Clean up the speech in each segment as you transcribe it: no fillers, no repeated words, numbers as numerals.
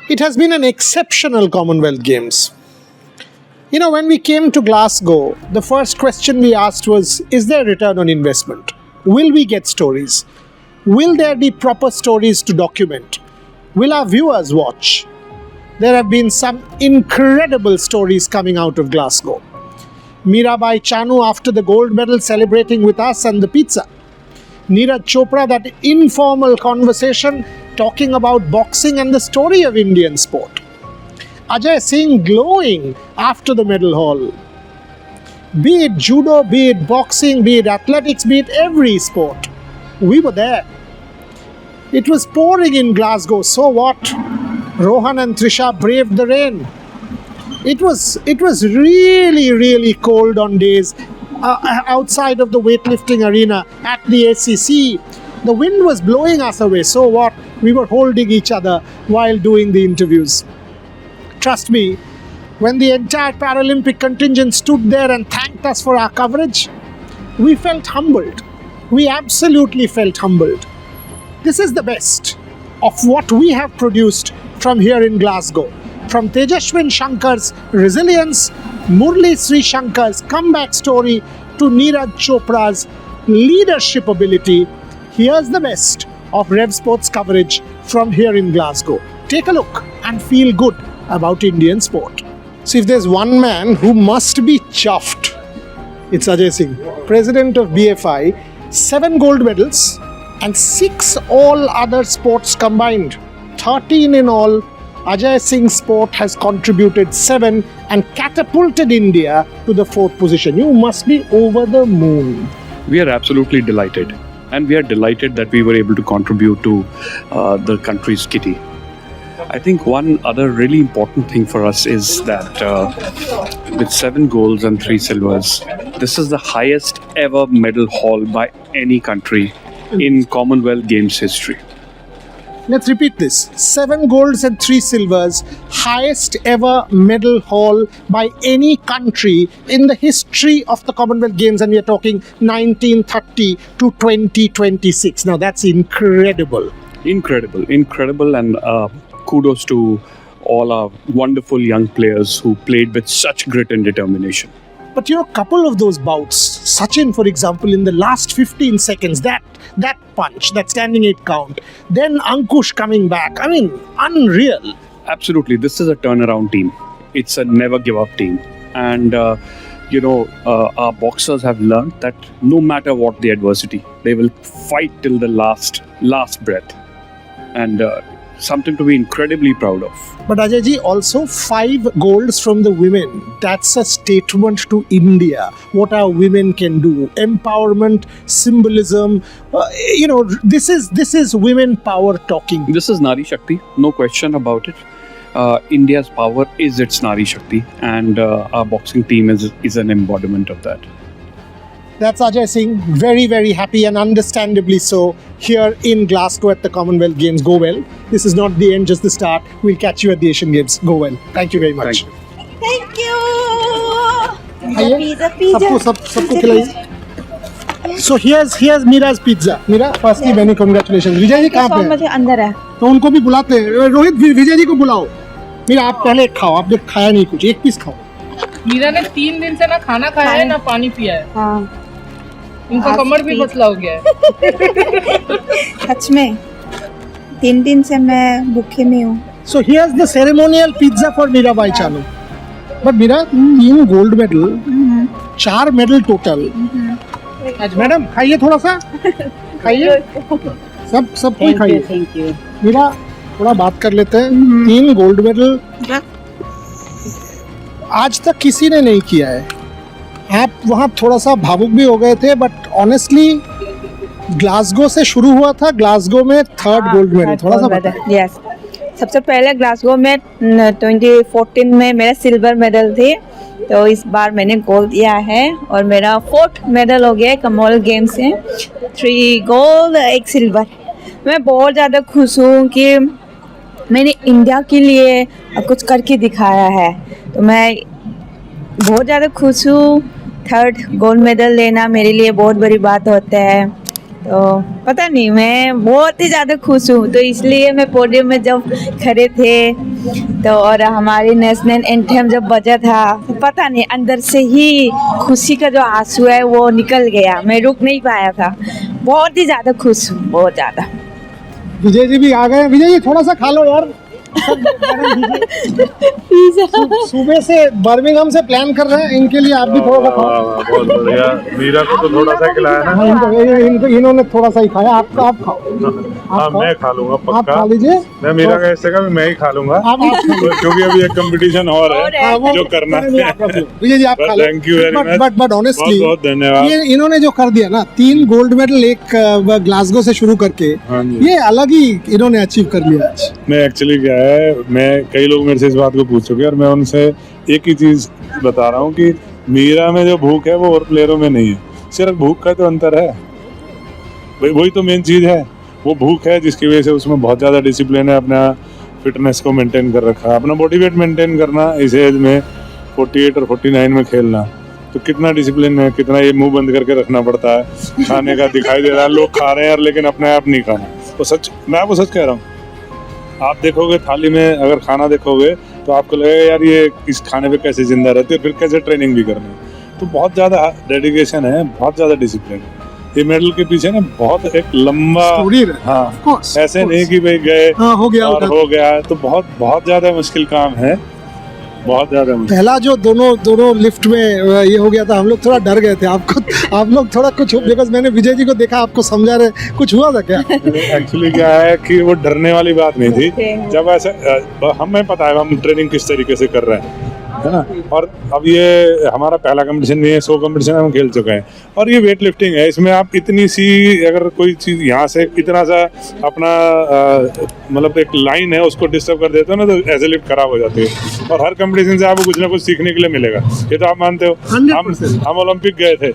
It has been an exceptional Commonwealth Games. You know, when we came to Glasgow, the first question we asked was, is there return on investment? Will we get stories? Will there be proper stories to document? Will our viewers watch? There have been some incredible stories coming out of Glasgow. Mirabai Chanu after the gold medal celebrating with us and the pizza. Neeraj Chopra, that informal conversation talking about boxing and the story of Indian sport. Ajay Singh glowing after the medal haul. Be it judo, be it boxing, be it athletics, be it every sport. We were there. It was pouring in Glasgow, so what? Rohan and Trisha braved the rain. It was really cold on days outside of the weightlifting arena at the ACC. The wind was blowing us away, so what? We were holding each other while doing the interviews. Trust me, when the entire Paralympic contingent stood there and thanked us for our coverage, we felt humbled. We absolutely felt humbled. This is the best of what we have produced from here in Glasgow. From Tejashwin Shankar's resilience, Murli Sri Shankar's comeback story, to Neeraj Chopra's leadership ability, here's the best of Rev Sports coverage from here in Glasgow. Take a look and feel good about Indian sport. So if there's one man who must be chuffed, it's Ajay Singh, president of BFI, 7 gold medals and 6 all other sports combined. 13 in all. Ajay Singh's sport has contributed 7 and catapulted India to the 4th position. You must be over the moon. We are absolutely delighted. And we are delighted that we were able to contribute to the country's kitty. I think one other really important thing for us is that with 7 golds and 3 silvers, this is the highest ever medal haul by any country in Commonwealth Games history. Let's repeat this. 7 golds and 3 silvers, highest ever medal haul by any country in the history of the Commonwealth Games, and we are talking 1930 to 2026. Now that's incredible. Incredible, and kudos to all our wonderful young players who played with such grit and determination. But you know, a couple of those bouts, Sachin for example, in the last 15 seconds, that punch, that standing 8 count, then Ankush coming back, I mean, unreal. Absolutely, this is a turnaround team. It's a never give up team. And our boxers have learned that no matter what the adversity, they will fight till the last breath. And something to be incredibly proud of. But Ajay ji, also 5 golds from the women. That's a statement to India. What our women can do. Empowerment, symbolism. This is women power talking. This is Nari Shakti, no question about it. India's power is its Nari Shakti, and our boxing team is an embodiment of that. That's Ajay Singh, very happy and understandably so here in Glasgow at the Commonwealth Games. Go well. This is not the end, just the start. We'll catch you at the Asian Games. Go well. Thank you very much. Thank you. सबको खिलाइए. So here's Mira's pizza. Mira, firstly many congratulations. Vijay ji कहाँ पे हैं? अंदर है. तो उनको भी बुलाते हैं. रोहित, विजय जी को बुलाओ. मीरा, आप पहले खाओ. आपने खाया नहीं कुछ. 1 पीस खाओ. मीरा ने 3 दिन से ना खाना खाया है ना पानी पिया है. हाँ. इनका कमर भी पतला हो गया है. सच में 3 दिन से मैं भूखे में हूँ. So here's the ceremonial pizza for Mirabai Chanu. But Mira, 3 gold medal, 4 medal total. Madam खाइए थोड़ा सा. खाइए. सब कोई खाइए. Thank you. मीरा, थोड़ा बात कर लेते हैं. 3 गोल्ड मेडल आज तक किसी ने नहीं किया है. आप वहाँ थोड़ा सा भावुक भी हो गए थे, बट ऑनेस्टली ग्लासगो से शुरू हुआ था. ग्लासगो में 3rd गोल्ड मेडल. थोड़ा सा बताइए. यस, सबसे पहले ग्लासगो में 2014 में मेरा सिल्वर मेडल थे, तो इस बार मैंने गोल्ड दिया है और मेरा 4th मेडल हो गया कॉमनवेल्थ गेम्स से. 3 गोल्ड 1 सिल्वर. मैं बहुत ज़्यादा खुश हूँ कि मैंने इंडिया के लिए कुछ करके दिखाया है, तो मैं बहुत ज़्यादा खुश हूँ. 3rd गोल्ड मेडल लेना मेरे लिए बहुत बड़ी बात होता है, तो पता नहीं, मैं बहुत ही ज़्यादा खुश हूँ. तो इसलिए मैं पोडियम में जब खड़े थे तो और हमारी नेशनल एंथम जब बजा था तो पता नहीं अंदर से ही खुशी का जो आंसू है वो निकल गया, मैं रुक नहीं पाया था, बहुत ही ज़्यादा खुश हूँ, बहुत ज़्यादा। विजय जी भी आ गए। विजय जी थोड़ा सा खा लो यार। सुबह से बर्मिंघम से प्लान कर रहे हैं, इनके लिए आप भी थोड़ा सा खाओ। बहुत बढ़िया। मीरा को तो थोड़ा सा खिलाया ना। हाँ, इन्होंने थोड़ा सा ही खाया। आप खाओ। हाँ, मैं खा लूंगा आप पक्का। खा लीजिए। मैं मीरा का हिस्से का भी मैं ही खा लूंगा, आप भी खा लीजिए। क्योंकि अभी एक कंपटीशन और है जो करना है। विजय जी आप खा लो। Thank you very much. But honestly बहुत धन्यवाद। ये इन्होंने जो कर दिया ना, 3 गोल्ड मेडल एक ग्लासगो से शुरू करके, हाँ जी। ये अलग ही इन्होंने अचीव कर लिया आज। मैं एक्चुअली क्या है, मैं कई लोग मेरे से इस बात को पूछ चुके हैं और मैं उनसे एक ही चीज बता रहा हूँ कि मीरा में जो भूख है वो और प्लेयरों में नहीं है। सिर्फ भूख का तो अंतर है, वही तो मेन चीज है। वो भूख है जिसकी वजह से उसमें बहुत ज़्यादा डिसिप्लिन है, अपना फिटनेस को मेंटेन कर रखा है, अपना बॉडी वेट मेंटेन करना इस एज में 48 और 49 में खेलना, तो कितना डिसिप्लिन है, कितना ये मुंह बंद करके रखना पड़ता है। खाने का दिखाई दे रहा है, लोग खा रहे हैं यार, लेकिन अपने आप नहीं खाना। तो सच, मैं आपको सच कह रहा हूँ, आप देखोगे थाली में अगर खाना देखोगे तो आपको लगेगा यार ये इस खाने पे कैसे जिंदा रहते हैं, फिर कैसे ट्रेनिंग भी करनी है। तो बहुत ज़्यादा डेडिकेशन है, बहुत ज़्यादा डिसिप्लिन है। ये मेडल के पीछे ना बहुत एक लंबा स्टोरी है। हाँ, Of course, ऐसे of course. नहीं कि भाई गए हाँ, हो गया और उधर। हो गया। तो बहुत ज़्यादा मुश्किल काम है, बहुत ज़्यादा मुश्किल। पहला जो दोनों लिफ्ट में ये हो गया था, हम लोग थोड़ा डर गए थे। आप लोग थोड़ा कुछ, बिकॉज मैंने विजय जी को देखा, आपको समझा रहे, कुछ हुआ था क्या? एक्चुअली क्या है कि वो डरने वाली बात नहीं थी। जब ऐसे हमें पता है हम ट्रेनिंग किस तरीके से कर रहे हैं, है ना। और अब ये हमारा पहला कंपटीशन नहीं है, 100 कंपटीशन हम खेल चुके हैं। और ये वेट लिफ्टिंग है, इसमें आप इतनी सी अगर कोई चीज़ यहाँ से इतना सा अपना मतलब एक लाइन है उसको डिस्टर्ब कर देते हो ना, तो ऐसे लिफ्ट खराब हो जाती है। और हर कंपटीशन से आपको कुछ ना कुछ सीखने के लिए मिलेगा, ये तो आप मानते हो। 100%। हम ओलंपिक गए थे,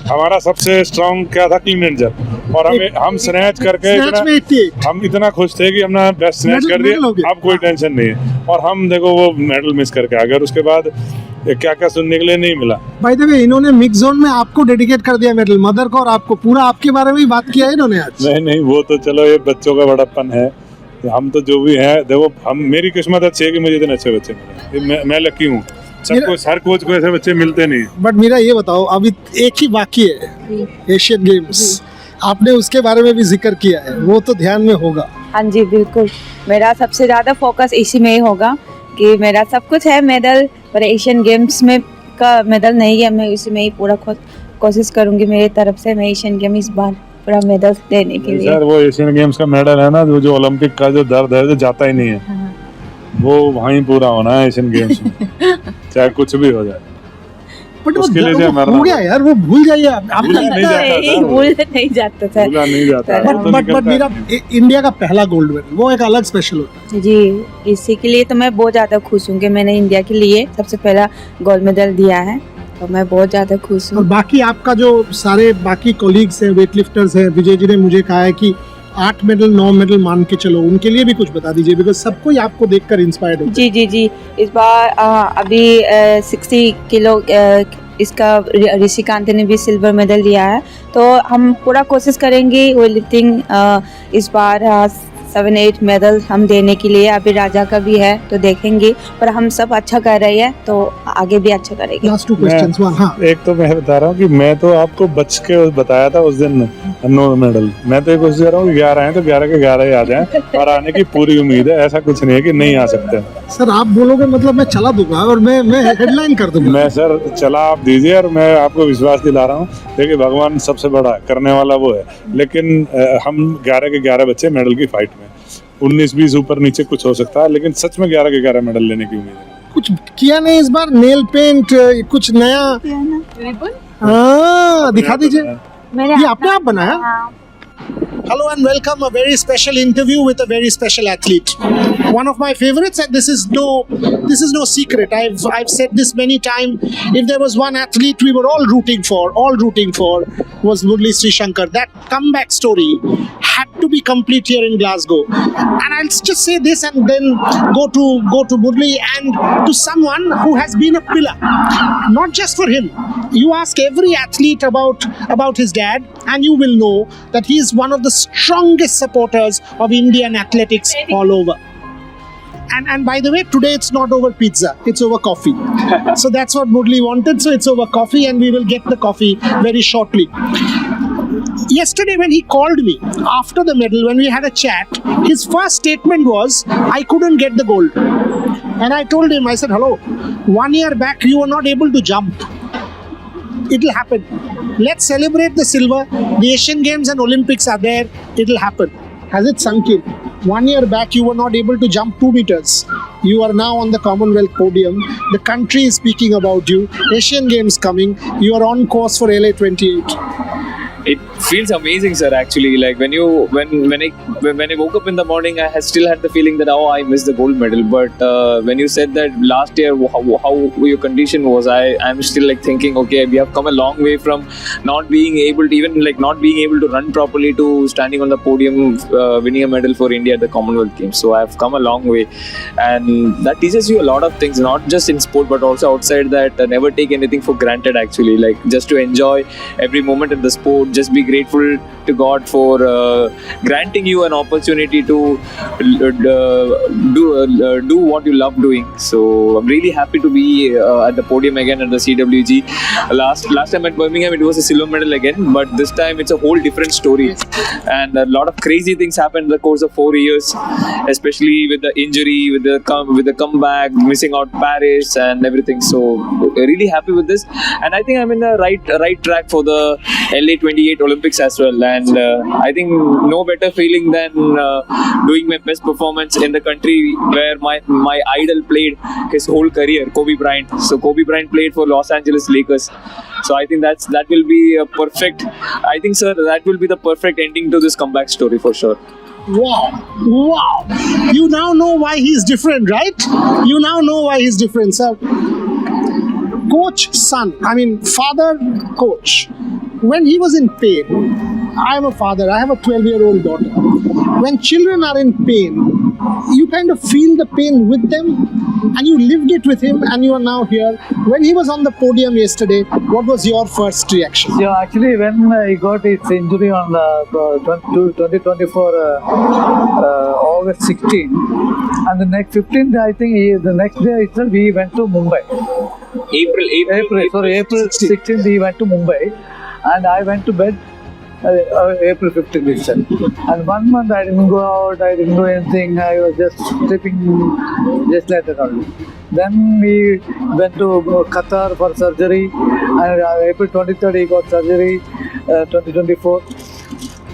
हमारा सबसे स्ट्रॉन्ग क्या था, क्लीन एंड जर्क, और हम स्नैच करके स्नैच में 88। हम इतना खुश थे कि हमने बेस्ट स्नैच कर मेडल हो गया। दिया, अब कोई टेंशन नहीं है। और हम देखो वो मेडल मिस करके आ गए, और उसके बाद क्या क्या सुनने के लिए नहीं मिला। बाय द वे, इन्होंने मिक्स जोन में आपको डेडिकेट कर दिया मेडल, मदर को और आपको, पूरा आपके बारे में ही बात किया है इन्होंने आज। नहीं, वो तो चलो ये बच्चों का बड़प्पन है। हम तो जो भी है देखो, हम, मेरी किस्मत अच्छी है कि मुझे इतने अच्छे बच्चे मिले। मैं लकी हूँ, सबको, हर कोच को ऐसे बच्चे मिलते नहीं। बट मेरा ये बताओ, अभी एक ही बाकी है एशियन गेम्स, आपने उसके बारे में भी जिक्र किया है, वो तो ध्यान में होगा। हाँ जी बिल्कुल, मेरा सबसे ज़्यादा फोकस इसी में ही होगा कि मेरा सब कुछ है मेडल, पर एशियन गेम्स में का मेडल नहीं है। मैं इसी में ही पूरा कोशिश करूँगी मेरी तरफ से, मैं एशियन गेम इस बार पूरा मेडल देने के लिए। सर वो एशियन गेम्स का मेडल है ना, जो ओलंपिक का जो दर्द है, जो जाता ही नहीं है, हाँ। वो वहीं पूरा होना है एशियन गेम्स में, चाहे कुछ भी हो जाए। बट उसके लिए वो जो मरना हो गया यार, वो भूल जाइए आप। भूला नहीं जाता सर, भूल नहीं जाता था। भूला नहीं जाता। बट- वो तो बट निकलता मेरा है। इंडिया का पहला गोल्ड मेडल, वो एक अलग स्पेशल होता है। जी, इसी के लिए तो मैं बहुत ज़्यादा खुश हूँ कि मैंने इंडिया के लिए सबसे पहला गोल्ड मेडल दिया है, तो मैं बहुत ज़्यादा खुश और हूँ। बाकी आपका जो सारे बाकी कोलीग्स हैं, वेट लिफ्टर्स हैं, विजय जी ने मुझे कहा है कि 8 मेडल 9 मेडल मान के चलो, उनके लिए भी कुछ बता दीजिए, बिकॉज सबको ही आपको देखकर इंस्पायर्ड होता जी जी जी, इस बार अभी 60 किलो इसका ऋषिकांत ने भी सिल्वर मेडल लिया है, तो हम पूरा कोशिश करेंगे वेट लिफ्टिंग इस बार 7-8 मेडल हम देने के लिए। अभी राजा का भी है तो देखेंगे, पर हम सब अच्छा कर रहे हैं तो आगे भी अच्छा करेंगे। है। Last 2 questions, one. हाँ, एक तो मैं बता रहा हूँ कि मैं तो आपको बच के बताया था उस दिन 9 मेडल, मैं तो ये कोशिश कर रहा हूँ 11 हैं तो 11 के 11 ही आ जाएं, और आने की पूरी उम्मीद है। ऐसा कुछ नहीं है कि नहीं आ सकते। सर आप बोलोगे मतलब मैं चला दूंगा और मैं हेडलाइन कर दूंगा। मैं सर चला आप दीजिए, और मैं आपको विश्वास दिला रहा हूँ, देखिए भगवान सबसे बड़ा करने वाला वो है, लेकिन हम 11 के 11 बच्चे मेडल की फाइट में, 19-20 ऊपर नीचे कुछ हो सकता है, लेकिन सच में 11 के 11 मेडल लेने की उम्मीद है। कुछ किया नहीं इस बार, नेल पेंट कुछ नया? हाँ, दिखा दीजिए। ये आपने आप बनाया? Hello and welcome, a very special interview with a very special athlete. One of my favorites, and this is no secret. I've said this many times. If there was one athlete we were all rooting for, was Murali Srishankar. That comeback story had to be complete here in Glasgow. And I'll just say this and then go to Murali and to someone who has been a pillar, not just for him. You ask every athlete about his dad, and you will know that he is one of the strongest supporters of Indian athletics all over. And by the way, today it's not over pizza, it's over coffee. So that's what Murli wanted. So it's over coffee, and we will get the coffee very shortly. Yesterday, when he called me after the medal, when we had a chat, his first statement was, I couldn't get the gold. And I told him, I said, hello, 1 year back, you were not able to jump. It'll happen. Let's celebrate the silver. The Asian Games and Olympics are there. It'll happen. Has it sunk in? 1 year back, you were not able to jump 2 meters. You are now on the Commonwealth podium. The country is speaking about you. Asian Games coming. You are on course for LA 28. It feels amazing, sir. Actually, like when I woke up in the morning, I still had the feeling that I missed the gold medal. But when you said that last year how your condition was, I'm still like thinking, okay, we have come a long way from not being able to run properly to standing on the podium, winning a medal for India at the Commonwealth Games. So I've come a long way, and that teaches you a lot of things, not just in sport but also outside that. Never take anything for granted. Actually, like just to enjoy every moment in the sport. Just be grateful to God for granting you an opportunity to do what you love doing. So I'm really happy to be at the podium again at the CWG. Last time at Birmingham, it was a silver medal again, but this time it's a whole different story. And a lot of crazy things happened in the course of 4 years, especially with the injury, with the comeback, missing out Paris and everything. So really happy with this, and I think I'm in the right track for the LA 28 Olympics as well. And I think no better feeling than doing my best performance in the country where my idol played his whole career, Kobe Bryant. So Kobe Bryant played for Los Angeles Lakers. So I think that will be a perfect. I think, sir, that will be the perfect ending to this comeback story for sure. Wow. You now know why he's different, right? You now know why he's different, sir. Coach, son, father, coach. When he was in pain, I'm a father, I have a 12-year-old daughter. When children are in pain, you kind of feel the pain with them, and you lived it with him, and you are now here. When he was on the podium yesterday, what was your first reaction? Yeah, actually, when he got his injury on 2024 August 16, and the next 15th, I think the next day itself, he went to Mumbai. April 16th, he went to Mumbai, and I went to bed April 15th itself. And 1 month I didn't go out, I didn't do anything, I was just sleeping just like that only. Then we went to Qatar for surgery, and April 23rd he got surgery, 2024.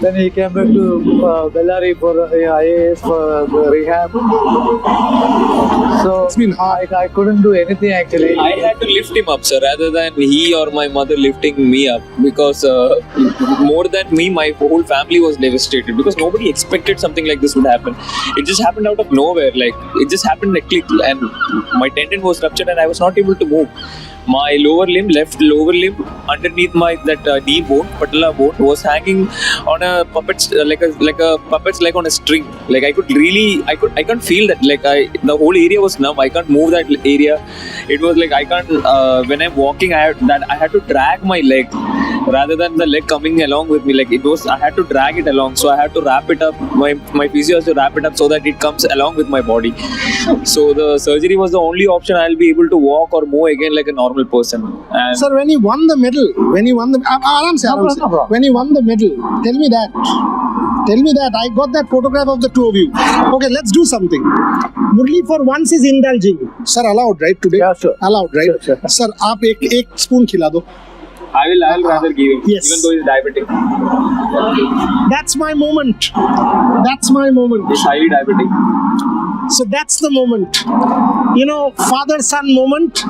Then he came back to Bellary for IAS for rehab. So It's been hard. I couldn't do anything actually. I had to lift him up, sir, rather than he or my mother lifting me up, because more than me, my whole family was devastated, because nobody expected something like this would happen. It just happened out of nowhere. Like, it just happened like click, and my tendon was ruptured and I was not able to move. My left lower limb underneath my knee bone, patella bone, was hanging on a puppet, like on a string. Like I can't feel that. Like the whole area was numb. I can't move that area. It was like I can't. When I'm walking, I had to drag my leg rather than the leg coming along with me. Like I had to drag it along. So I had to wrap it up. My physio has to wrap it up so that it comes along with my body. So the surgery was the only option. I'll be able to walk or move again like a normal person. And Sir, when he won the medal, when he won the medal, tell me that. I got that photograph of the two of you. Okay, let's do something. Murli for once is indulging. Sir, allowed, right, today? Yeah, sure. Allowed, right? Sure. Sir, आप एक spoon खिला दो. I'll rather give him, Yes. even though he's diabetic. That's my moment. That's my moment. He's highly diabetic. So that's the moment. You know, father-son moment.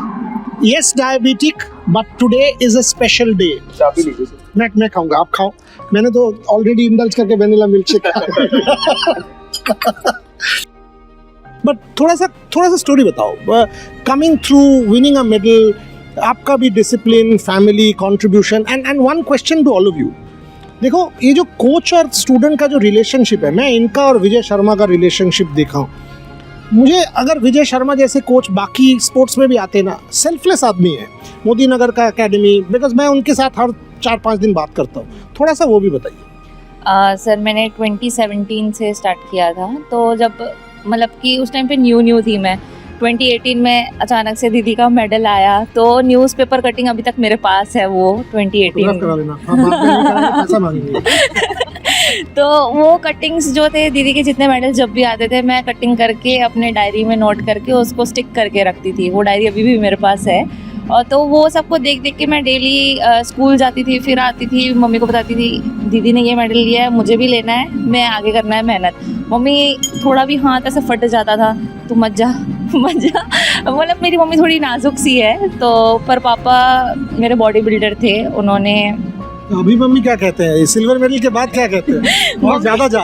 Yes, diabetic, but today is a special day. मैं खाऊंगा, आप खाओ. मैंने तो already indulge करके vanilla milkshake खाया. But थोड़ा सा story बताओ. Coming through, winning a medal, आपका भी discipline, family, contribution, and one question to all of you. देखो, ये जो कोच और स्टूडेंट का जो रिलेशनशिप है, मैं इनका और विजय शर्मा का रिलेशनशिप देखा हूँ. मुझे अगर विजय शर्मा जैसे कोच बाकी स्पोर्ट्स में भी आते ना, सेल्फलेस आदमी है, मोदी नगर का एकेडमी, बिकॉज मैं उनके साथ हर 4-5 दिन बात करता हूँ. थोड़ा सा वो भी बताइए. सर मैंने 2017 से स्टार्ट किया था, तो जब मतलब कि उस टाइम पे न्यू थी मैं। 2018 में अचानक से दीदी का मेडल आया, तो न्यूज़पेपर कटिंग अभी तक मेरे पास है वो 2018 फोटोग्राफ करा लेना, हम बाद में निकालेंगे, पैसा मांगेंगे। तो वो कटिंग्स जो थे दीदी के, जितने मेडल जब भी आते थे मैं कटिंग करके अपने डायरी में नोट करके उसको स्टिक करके रखती थी। वो डायरी अभी भी मेरे पास है। और तो वो सबको देख देख के मैं डेली स्कूल जाती थी, फिर आती थी, मम्मी को बताती थी दीदी ने ये मेडल लिया है, मुझे भी लेना है, मैं आगे करना है मेहनत। मम्मी थोड़ा भी हाथ ऐसे फट जाता था, तू मत जा मत जा। मतलब मेरी मम्मी थोड़ी नाजुक सी है, तो पर पापा मेरे बॉडी बिल्डर थे, उन्होंने अभी मम्मी क्या कहते हैं, सिल्वर मेडल के बाद क्या कहते हैं, बहुत ज्यादा जा।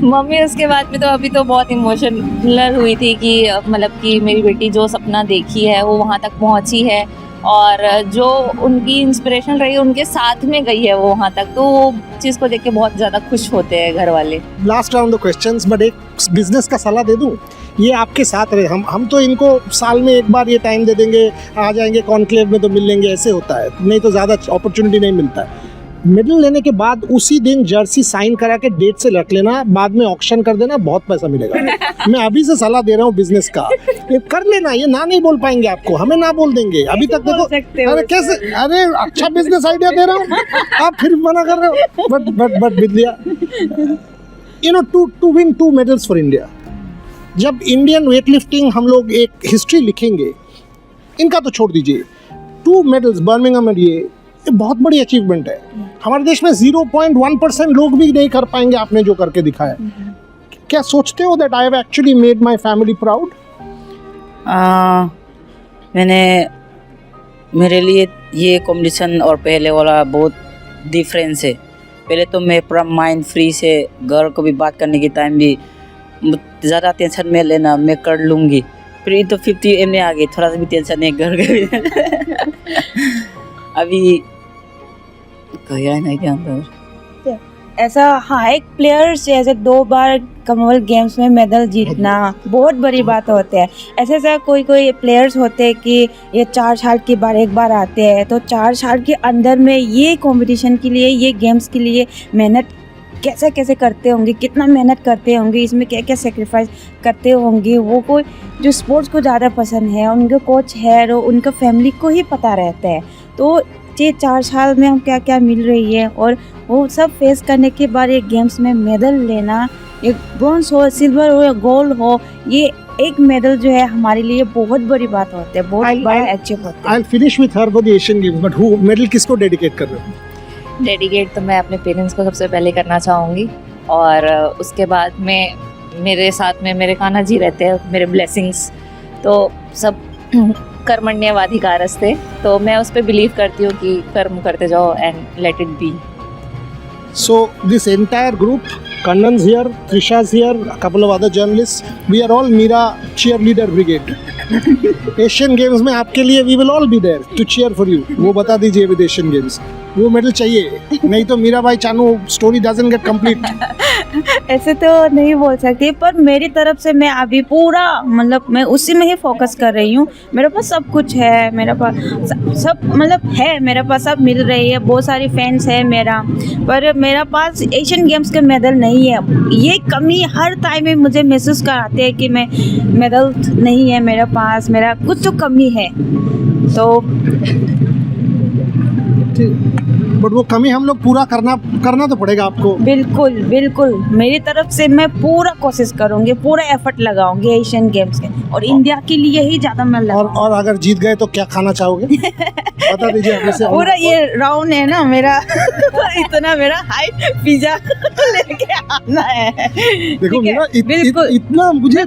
मम्मी उसके बाद में तो अभी तो बहुत इमोशनल हुई थी कि मतलब कि मेरी बेटी जो सपना देखी है वो वहाँ तक पहुँची है, और जो उनकी इंस्पिरेशन रही उनके साथ में गई है वो वहाँ तक, तो वो चीज़ को देख के बहुत ज़्यादा खुश होते हैं घर वाले। Last round of questions, but एक बिजनेस का सलाह दे दूं, ये आपके साथ रहे। हम तो इनको साल में एक बार ये टाइम दे देंगे, आ जाएंगे कॉन्क्लेव में तो मिल लेंगे, ऐसे होता है, नहीं तो ज़्यादा अपॉर्चुनिटी नहीं मिलता है। मेडल लेने के बाद उसी दिन जर्सी साइन करा के डेट से रख लेना, बाद में ऑक्शन कर देना, बहुत पैसा मिलेगा। मैं अभी से सलाह दे रहा हूँ बिजनेस का, ये कर लेना, ये ना नहीं बोल पाएंगे आपको, हमें ना बोल देंगे। अभी तक देखो, अरे कैसे, अरे अच्छा बिजनेस आइडिया दे रहा हूँ, आप फिर मना कर रहे हो। But Vidya, you know, to win 2 medals for India. जब इंडियन वेटलिफ्टिंग हम लोग एक हिस्ट्री लिखेंगे, इनका तो छोड़ दीजिए, 2 मेडल्स बर्मिंघम में, ये बहुत बड़ी अचीवमेंट है। हमारे देश में 0.1% लोग भी नहीं कर पाएंगे आपने जो करके दिखाया। क्या सोचते हो that I have actually made my family proud? मेरे लिए ये कॉम्पिटिशन और पहले वाला बहुत डिफरेंस है। पहले तो मैं पूरा माइंड फ्री से, घर को भी बात करने के टाइम भी ज़्यादा टेंशन में लेना, मैं कर लूँगी। फिर ये तो 50 में आ गई, थोड़ा सा भी टेंशन नहीं, घर का भी। अभी गया नहीं के अंदर ऐसा, हाँ, एक प्लेयर से ऐसे 2 बार कॉमनवेल्थ गेम्स में मेडल जीतना बहुत बड़ी बात होती है। ऐसे ऐसा कोई प्लेयर्स होते हैं कि ये 4 साल के बाद एक बार आते हैं, तो 4 साल के अंदर में ये कंपटीशन के लिए, ये गेम्स के लिए मेहनत कैसे कैसे करते होंगे, कितना मेहनत करते होंगे, इसमें क्या क्या सेक्रीफाइस करते होंगे। वो कोई जो स्पोर्ट्स को ज़्यादा पसंद है, उनके कोच है, और उनका फैमिली को ही पता रहता है। तो ये 4 साल में हम क्या क्या मिल रही है, और वो सब फेस करने के बाद ये गेम्स में मेडल लेना, ये ब्रॉन्ज हो, सिल्वर हो या गोल्ड हो, ये एक मेडल जो है हमारे लिए बहुत बड़ी बात होती है, बहुत बड़ा अचीव होता है। I will finish with her for the Asian games, but who medal किसको डेडिकेट कर रहे हो? डेडिकेट तो मैं अपने पेरेंट्स को सबसे पहले करना चाहूँगी, और उसके बाद में मेरे साथ में मेरे कान्हा जी रहते हैं, मेरे ब्लेसिंग्स, तो सब कर्मण्यवाधिकारस्ते, तो मैं उस पर बिलीव करती हूँ कि कर्म करते जाओ and let it be. So this entire group, Kannan's here, Trisha's here, a couple of other journalists, we are all Mira cheerleader brigade. Asian games में आपके लिए we will all be there to cheer for you. वो बता दीजिए with Asian games, वो medal चाहिए, नहीं तो मीरा भाई Chanu story doesn't get complete. ऐसे तो नहीं बोल सकती, पर मेरी तरफ से मैं अभी पूरा, मतलब मैं उसी में ही फोकस कर रही हूँ। मेरे पास सब कुछ है, मेरे पास सब मतलब है, मेरे पास सब मिल रही है, बहुत सारी फैंस है मेरा, पर मेरा पास एशियन गेम्स के मेडल नहीं है। ये कमी हर टाइम में मुझे महसूस कराते हैं कि मैं मेडल नहीं है मेरे पास, मेरा कुछ तो कमी है। तो बट वो कमी हम लोग पूरा करना तो पड़ेगा आपको। बिल्कुल बिल्कुल, मेरी तरफ से मैं पूरा कोशिश करूंगी, पूरा एफर्ट लगाऊंगी एशियन गेम्स के, और इंडिया के लिए ही ज़्यादा मैं लगाऊंगी। और अगर जीत गए तो क्या खाना चाहोगे? बता दीजिए हमें से। पूरा ये राउंड है ना मेरा, इतना मेरा हाई पिज्जा लेके आना है। देखो मेरा बिल्कुल, इतना मुझे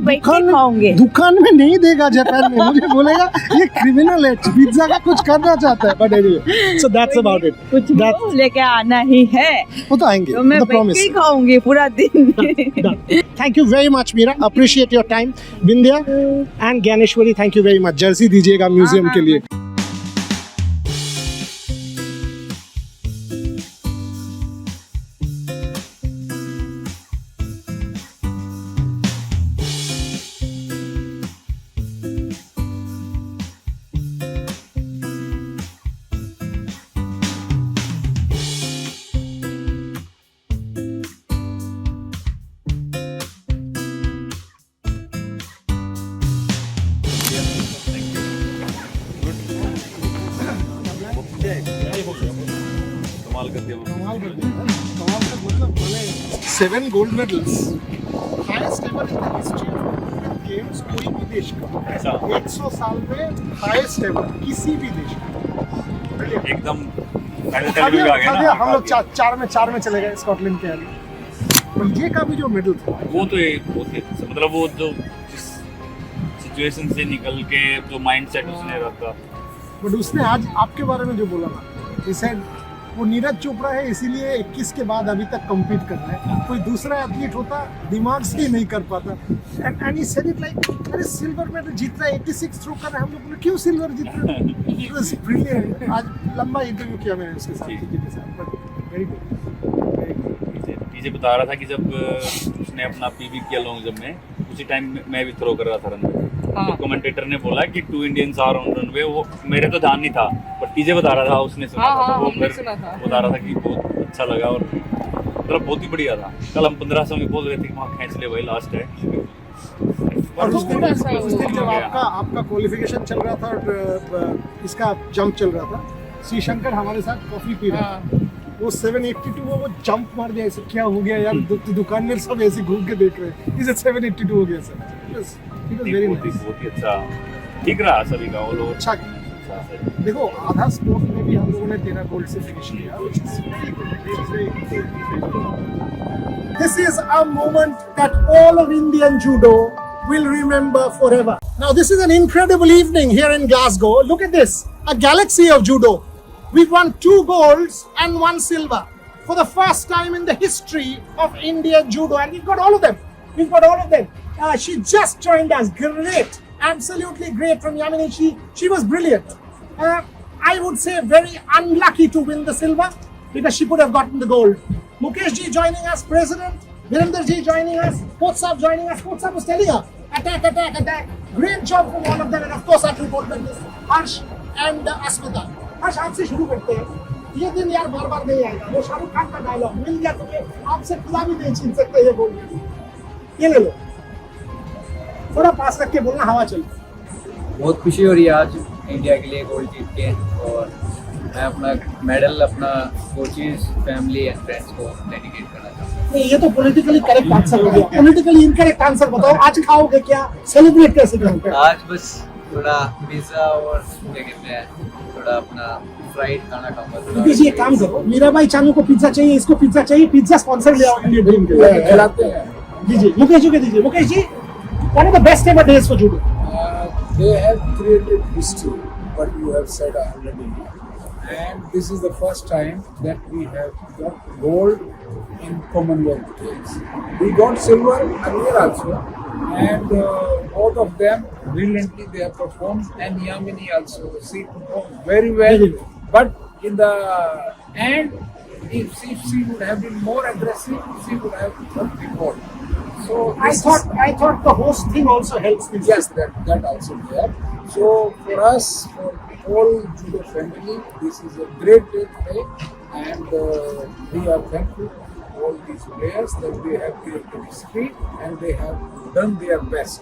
दुकान में नहीं देगा जापान में, मुझे बोलेगा ये क्रिमिनल है, पिज्जा का कुछ करना चाहता है। But anyway, so that's about it. कुछ लेके आना ही है, वो तो आएंगे, तो मैं बैठ के खाऊंगी पूरा दिन। Thank you very much Meera, appreciate your time. Vindhya and Dnyaneshwari, thank you very much. Jersey दीजिएगा म्यूजियम के लिए। कमाल कर दिया है। कमाल का मतलब बोले 7 gold medals, highest ever in the history of games कोई भी देश का। 100 साल में हाईएस्ट एवर किसी भी देश का। एकदम मेडल भी आ गया ना। हम लोग 4 में चले गए स्कॉटलैंड के आगे। ये का भी जो मेडल था वो तो एक बहुत ही मतलब वो जो जिस सिचुएशन से निकल के जो माइंडसेट उसने रखा, बट उसने आज आपके बारे में जो बोला ना, जैसे वो नीरज चोपड़ा है इसीलिए 21 के बाद अभी तक कम्पीट कर रहा है। कोई दूसरा एथलीट होता दिमाग से ही नहीं कर पाता। And he said it like अरे सिल्वर मेडल जीत रहा है, 86 थ्रो कर रहा है। हम लोग बोले क्यों सिल्वर जीत रहा है? It was brilliant. आज लंबा इंटरव्यू किया मैंने उसके साथ, बट वेरी गुड। पीछे बता रहा था कि जब उसने अपना पीवी किया लॉन्ग जंप में, उसी टाइम मैं भी थ्रो कर रहा था रन। तो कमेंटेटर ने बोला कि 2 इंडियंस आर ऑन रनवे। वो मेरे तो ध्यान नहीं था, बट पीछे बता रहा था, उसने सुना था, तो वो फिर बता रहा था कि बहुत अच्छा लगा और मतलब बहुत ही बढ़िया था। कल हम 1500 में बोल रहे थे कि वहाँ खींच ले भाई, लास्ट है। और उस दिन जब आपका क्वालिफिकेशन चल रहा था और इसका जंप चल रहा था, श्री शंकर हमारे साथ कॉफी पी रहा था। वो 782 वो जंप मार दिया। ऐसे क्या हो गया यार? दुकान में सब ऐसे घूम के देख रहे हैं। इसे 782 हो गया सर। वेरी नाइस, बहुत ही अच्छा ठीक रहा सभी का। वो लोग अच्छा देखो, आधा स्पोर्ट में भी हम लोगों ने 13 गोल्ड से फिनिश किया। This is a moment that all of Indian judo will remember forever. Now this is an incredible evening here in Glasgow. Look at this, a galaxy of judo. We've won 2 golds and 1 silver for the first time in the history of Indian judo, and we've got all of them. We've got all of them. She just joined us. Great, absolutely great from Yamini. She was brilliant. I would say very unlucky to win the silver because she could have gotten the gold. Mukesh ji joining us, President. Virender ji joining us. Coach Saab joining us. Coach Saab was telling her, attack, attack, attack. Great job from all of them, and of course our 2 gold medalists, Harsh and Asmita. हर्ष, आपसे शुरू करते हैं। ये दिन यार बार बार नहीं आएगा। वो शाहरुख खान का डायलॉग मिल गया तुम्हें, आपसे खुदा भी नहीं छीन सकते ये गोल्ड। ये ले लो, थोड़ा पास रख के बोलना, हवा चल। बहुत खुशी हो रही है आज इंडिया के लिए गोल्ड जीत के, और मैं अपना मेडल अपना कोचेस, फैमिली एंड फ्रेंड्स को डेडिकेट करना चाहता हूँ। ये तो पॉलिटिकली करेक्ट आंसर हो गया। पॉलिटिकली इनकरेक्ट आंसर बताओ, आज खाओगे क्या? सेलिब्रेट कैसे करोगे? आज बस थोड़ा पिज्जा और क्या कहते हैं, थोड़ा अपना फ्राइड खाना खाऊंगा। जी एक काम करो, मीराबाई चानू को पिज्जा चाहिए, इसको पिज्जा चाहिए, पिज्जा स्पॉन्सर ले आओ इंडियन टीम के लिए, खिलाते हैं। जी मुकेश जी के दीजिए। Mukesh ji, what are the best ever days for judo? They have created history, what you have said already, and this is the first time that we have got gold in Commonwealth Games. We got silver earlier also, and both of them brilliantly they have performed, and Yamini also, she performed very well. But in the end, if she would have been more aggressive, she would have got the gold. So I thought the host thing also helps this. Yes, that also there. So for us, for whole judo family, this is a great day, and we are thankful to all these players that they have created history and they have done their best.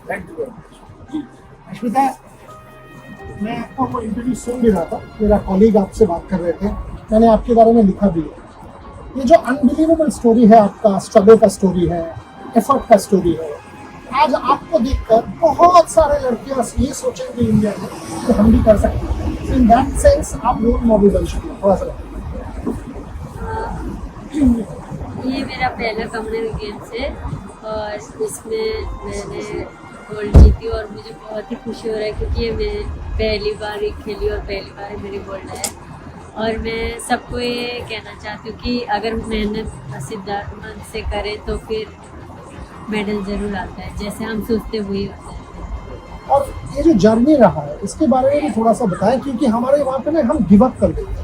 Thank you very much. Ashmita, मैं आपका वो interview सुन भी रहा था, मेरा colleague आपसे बात कर रहे थे, मैंने आपके बारे में लिखा भी है। ये जो अनबिलीवेबल स्टोरी है आपका, स्ट्रगल का स्टोरी है, एफर्ट का स्टोरी है, आज आपको देखकर बहुत सारे लड़कियां ये सोचेंगे इंडिया में कि हम भी कर सकते हैं। इन दैट सेंस आप रोल मॉडल बन चुके हैं। थोड़ा सा ये मेरा पहला कॉमनवेल्थ गेम्स है और इसमें मैंने गोल्ड जीती और मुझे बहुत ही खुशी हो रहा है क्योंकि ये मैं पहली बार ही खेली और पहली बार ही मेरी गोल्ड है। और मैं सबको ये कहना चाहती हूँ कि अगर मेहनत सिद्धार्थ मन से करें तो फिर मेडल जरूर आता है, जैसे हम सोचते हुए होता है। और ये जो जर्नी रहा है इसके बारे में भी थोड़ा सा बताएं, क्योंकि हमारे वहाँ पे ना हम गिव अप कर देते हैं।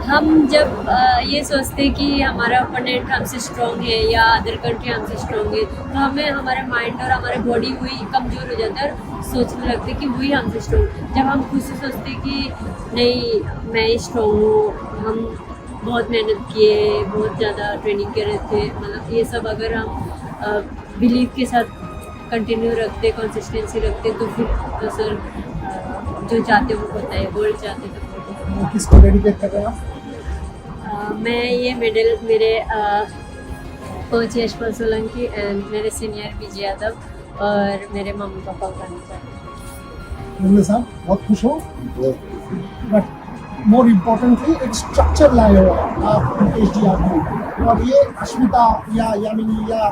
हम जब ये सोचते हैं कि हमारा ओपोनेंट हमसे स्ट्रॉन्ग है या अदर कंट्री हमसे स्ट्रॉन्ग है, तो हमें हमारा माइंड और हमारा बॉडी वही कमज़ोर हो जाता है और सोचने लगते हैं कि वही हमसे स्ट्रॉन्ग। जब हम खुद से सोचते हैं कि नहीं मैं ही स्ट्रॉन्ग हूँ, हम बहुत मेहनत किए, बहुत ज़्यादा ट्रेनिंग कर रहे थे, मतलब ये सब अगर हम बिलीव के साथ कंटिन्यू रखते, कंसिस्टेंसी रखते, तो फिर तो सर जो चाहते वो होता है, गोल्ड चाहते तो किसको डेडिकेट कर रहे हैं आप? मैं ये मेडल मेरे कोच यशपाल सोलंकी एंड मेरे सीनियर विजय यादव और मेरे मम्मी पापा को करना चाहती हूँ। मुन्ने साहब बहुत खुश हो, बट मोर इम्पोर्टेंटली एक स्ट्रक्चर लाए हो आप मुकेश जी आपने, और ये अश्मिता या यामिनी या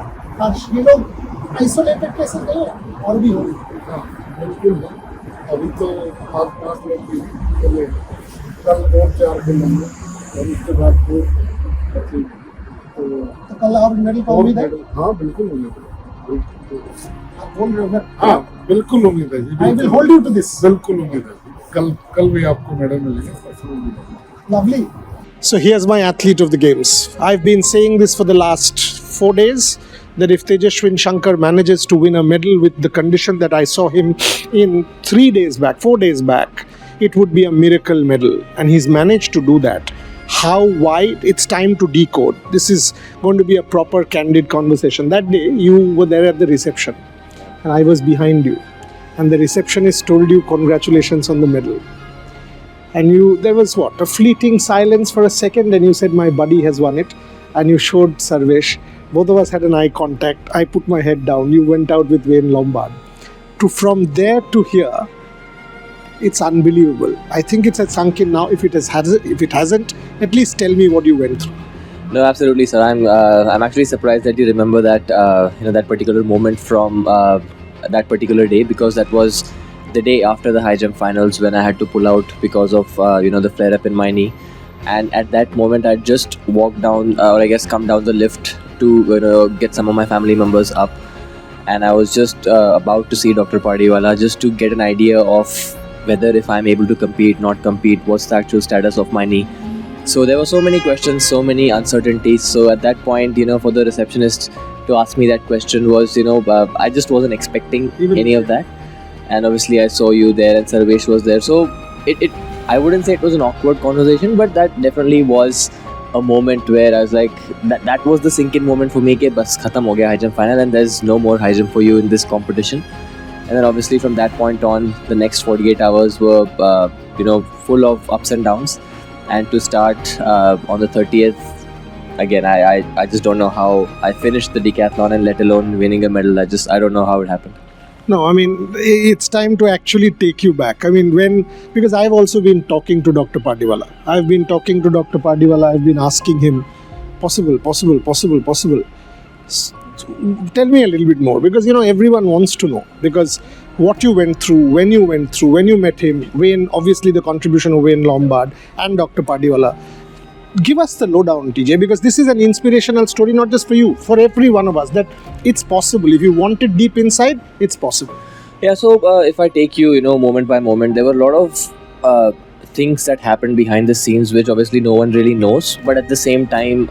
हर्ष, ये लोग आइसोलेटेड केसेस नहीं है, और भी हो बिल्कुल। अभी तो 5 लोग भी चले, कल और 4 दिन होंगे और उसके बाद फिर तो कल और मेडल का उम्मीद है? हाँ बिल्कुल उम्मीद है, आप बोल रहे हो ना? हाँ बिल्कुल उम्मीद है जी, I will hold you to this. बिल्कुल उम्मीद है। कल भी आपको मेडल मिलेगा। Lovely. So here's my athlete of the games. I've been saying this for the last 4 days, that if Tejashwin Shankar manages to win a medal with the condition that I saw him in 4 days back, it would be a miracle medal. And he's managed to do that. How, why, it's time to decode. This is going to be a proper candid conversation. That day you were there at the reception and I was behind you. And the receptionist told you congratulations on the medal. And there was what, a fleeting silence for a second, and you said, my buddy has won it. And you showed Sarvesh. Both of us had an eye contact. I put my head down. You went out with Wayne Lombard. From there to here, it's unbelievable. I think it's sunk in now. If it hasn't, at least tell me what you went through. No, absolutely, sir. I'm actually surprised that you remember that that particular moment from that particular day, because that was the day after the high jump finals when I had to pull out because of the flare up in my knee. And at that moment, I just walked down, or I guess come down the lift to get some of my family members up, and I was just about to see Dr. Padiwala just to get an idea of whether if I'm able to compete, not compete, what's the actual status of my knee. So there were so many questions, so many uncertainties. So at that point, for the receptionist to ask me that question was, I just wasn't expecting any of that. And obviously I saw you there and Sarvesh was there. So I wouldn't say it was an awkward conversation, but that definitely was a moment where I was like, that was the sink-in moment for me, ke bas khatam ho gaya high jump final and there's no more high jump for you in this competition. And then obviously from that point on, the next 48 hours were, full of ups and downs. And to start on the 30th, again, I just don't know how I finished the decathlon, and let alone winning a medal. I don't know how it happened. No, I mean, it's time to actually take you back. I mean, because I've also been talking to Dr. Padiwala. I've been asking him, possible. Tell me a little bit more, because everyone wants to know, because what you went through, when you met him, Wayne, obviously the contribution of Wayne Lombard and Dr. Padiwala. Give us the lowdown, TJ, because this is an inspirational story, not just for you, for every one of us, that it's possible. If you want it deep inside, it's possible. Yeah, so if I take you, moment by moment, there were a lot of things that happened behind the scenes, which obviously no one really knows, but at the same time,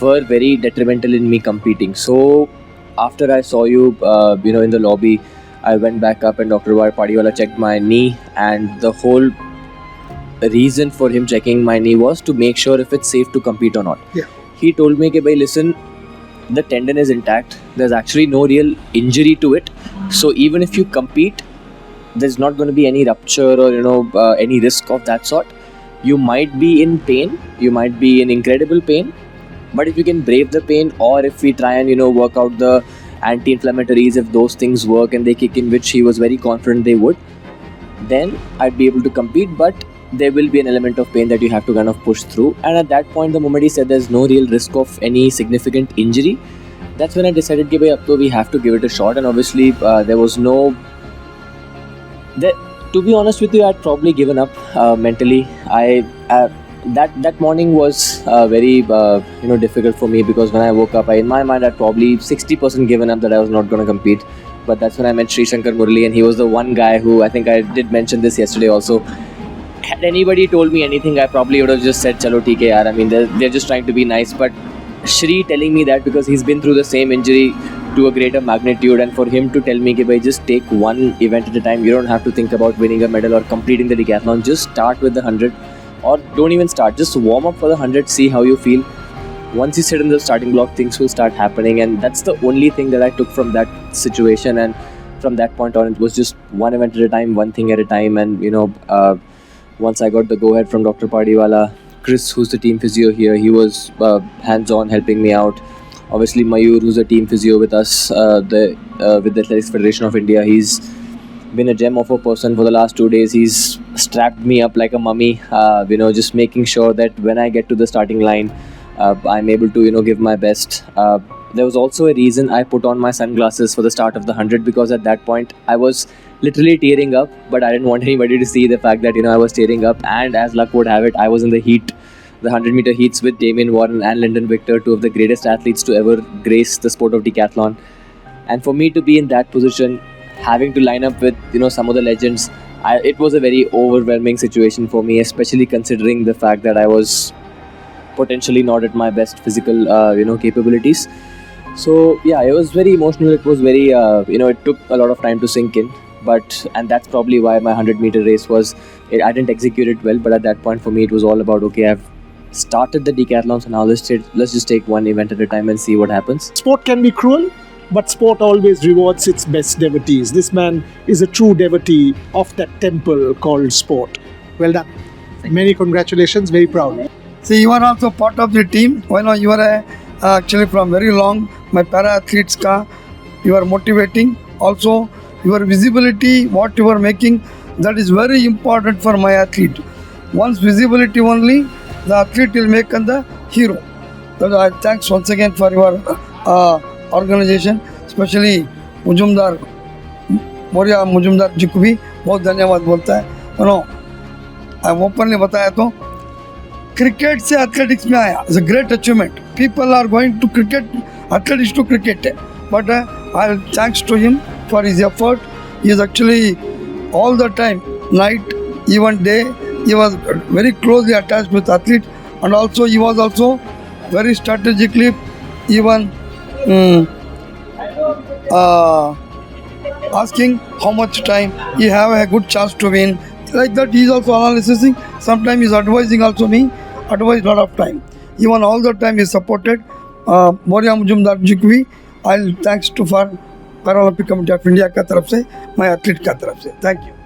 were very detrimental in me competing. So after I saw you, in the lobby, I went back up and Dr. Padiwala checked my knee, and the whole reason for him checking my knee was to make sure if it's safe to compete or not. Yeah. He told me, bhai, listen, the tendon is intact. There's actually no real injury to it. So even if you compete, there's not going to be any rupture or any risk of that sort. You might be in pain. You might be in incredible pain. But if you can brave the pain, or if we try and work out the anti-inflammatories, if those things work and they kick in, which he was very confident they would, then I'd be able to compete. But there will be an element of pain that you have to kind of push through. And at that point, the moment he said there's no real risk of any significant injury, that's when I decided that we have to give it a shot. And obviously there was no... to be honest with you, I'd probably given up mentally. That morning was very difficult for me, because when I woke up, in my mind I'd probably 60% given up that I was not going to compete. But that's when I met Sri Shankar Murali, and he was the one guy who, I think I did mention this yesterday also, had anybody told me anything, I probably would have just said, chalo theek hai yaar. I mean, they're just trying to be nice. But Shri telling me that, because he's been through the same injury to a greater magnitude, and for him to tell me that, bhai, just take one event at a time. You don't have to think about winning a medal or completing the decathlon. Just start with the 100, or don't even start. Just warm up for the 100, see how you feel. Once you sit in the starting block, things will start happening. And that's the only thing that I took from that situation. And from that point on, it was just one event at a time, one thing at a time. And once I got the go ahead from Dr. Padiwala. Chris, who's the team physio here, he was hands-on helping me out. Obviously, Mayur, who's a team physio with us, with the Athletics Federation of India, he's been a gem of a person for the last 2 days. He's strapped me up like a mummy, just making sure that when I get to the starting line, I'm able to, give my best. There was also a reason I put on my sunglasses for the start of the 100, because at that point I was literally tearing up, but I didn't want anybody to see the fact that, I was tearing up. And as luck would have it, I was in the heat, the 100-meter heats with Damien Warren and Lyndon Victor, two of the greatest athletes to ever grace the sport of decathlon. And for me to be in that position, having to line up with, some of the legends, it was a very overwhelming situation for me, especially considering the fact that I was potentially not at my best physical, capabilities. So yeah, it was very emotional. It was very, it took a lot of time to sink in. And that's probably why my 100-meter race I didn't execute it well. But at that point for me, it was all about, okay, I've started the decathlon, so now let's just take one event at a time and see what happens. Sport can be cruel, but sport always rewards its best devotees. This man is a true devotee of that temple called sport. Well done. Many congratulations. Very proud. See, you are also part of the team. You are actually from very long. My para athletes you are motivating. Also, your visibility, what you are making, that is very important for my athlete. Once visibility only, the athlete will make the hero. So I thanks once again for your organization, especially Moria Mujumdar जी को भी बहुत धन्यवाद बोलता है. I openly बताया तो cricket से athletics में आया. It's a great achievement. People are going to cricket, athletics to cricket. But I thanks to him for his effort. He is actually all the time, night, even day, he was very closely attached with athlete, and also he was also very strategically even asking how much time he have a good chance to win. Like that, he is also analyzing. Sometimes he is advising also me, advise lot of time. Even all the time he supported Moria Mujumdar जी को भी I'll thanks to for Paralympic Committee of India का तरफ से, my athlete का तरफ से. Thank you.